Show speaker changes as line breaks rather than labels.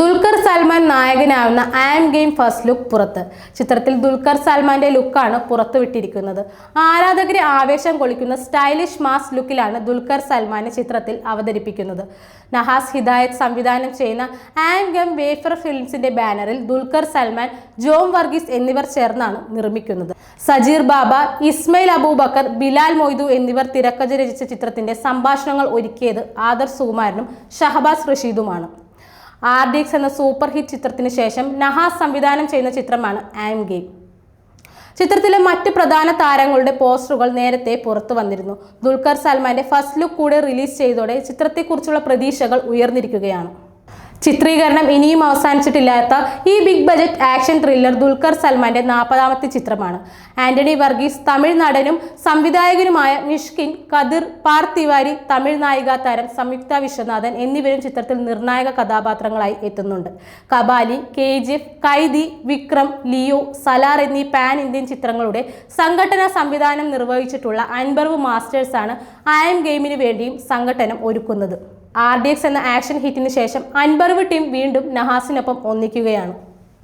ദുൽഖർ സൽമാൻ നായകനാവുന്ന I'm game first look പുറത്ത്. ചിത്രത്തിൽ ദുൽഖർ സൽമാന്റെ ലുക്കാണ് പുറത്തുവിട്ടിരിക്കുന്നത്. ആരാധകരെ ആവേശം കൊള്ളിക്കുന്ന സ്റ്റൈലിഷ് മാസ് ലുക്കിലാണ് ദുൽഖർ സൽമാനെ ചിത്രത്തിൽ അവതരിപ്പിക്കുന്നത്. നഹാസ് ഹിദായത്ത് സംവിധാനം ചെയ്യുന്ന ആം ഗെയിം വേഫർ ഫിലിംസിന്റെ ബാനറിൽ ദുൽഖർ സൽമാൻ, ജോം വർഗീസ് എന്നിവർ ചേർന്നാണ് നിർമ്മിക്കുന്നത്. സജീർ ബാബ, ഇസ്മയിൽ അബൂബക്കർ, ബിലാൽ മൊയ്തു എന്നിവർ തിരക്കഥ രചിച്ച ചിത്രത്തിന്റെ സംഭാഷണങ്ങൾ ഒരുക്കിയത് ആദർ സുകുമാരനും ഷഹബാസ് റഷീദുമാണ്. RDX എന്ന സൂപ്പർ ഹിറ്റ് ചിത്രത്തിന് ശേഷം നഹാസ് സംവിധാനം ചെയ്യുന്ന ചിത്രമാണ് ആം ഗെയിം. ചിത്രത്തിലെ മറ്റ് പ്രധാന താരങ്ങളുടെ പോസ്റ്ററുകൾ നേരത്തെ പുറത്തു വന്നിരുന്നു. ദുൽഖർ സൽമാന്റെ ഫസ്റ്റ് ലുക്ക് കൂടെ റിലീസ് ചെയ്തതോടെ ചിത്രത്തെക്കുറിച്ചുള്ള പ്രതീക്ഷകൾ ഉയർന്നിരിക്കുകയാണ്. ചിത്രീകരണം ഇനിയും അവസാനിച്ചിട്ടില്ലാത്ത ഈ big budget action thriller Dulquer സൽമാന്റെ 40ാമത്തെ ചിത്രമാണ്. ആന്റണി വർഗീസ്, തമിഴ് നടനും സംവിധായകനുമായ മിഷ്കിൻ, കതിർ, പാർത്ഥിവാരി, തമിഴ് നായികാ താരം സംയുക്ത വിശ്വനാഥൻ എന്നിവരും ചിത്രത്തിൽ നിർണായക കഥാപാത്രങ്ങളായി എത്തുന്നുണ്ട്. കബാലി, KGF, കൈദി, വിക്രം, ലിയോ, സലാർ എന്നീ പാൻ ഇന്ത്യൻ ചിത്രങ്ങളുടെ സംഘടനാ സംവിധാനം നിർവഹിച്ചിട്ടുള്ള അൻബർവ് മാസ്റ്റേഴ്സ് ആണ് ആം ഗെയിമിന് വേണ്ടിയും സംഘടനം ഒരുക്കുന്നത്. RDX എന്ന ആക്ഷൻ ഹിറ്റിന് ശേഷം അൻബർവ് ടീം വീണ്ടും നഹാസിനൊപ്പം ഒന്നിക്കുകയാണ്.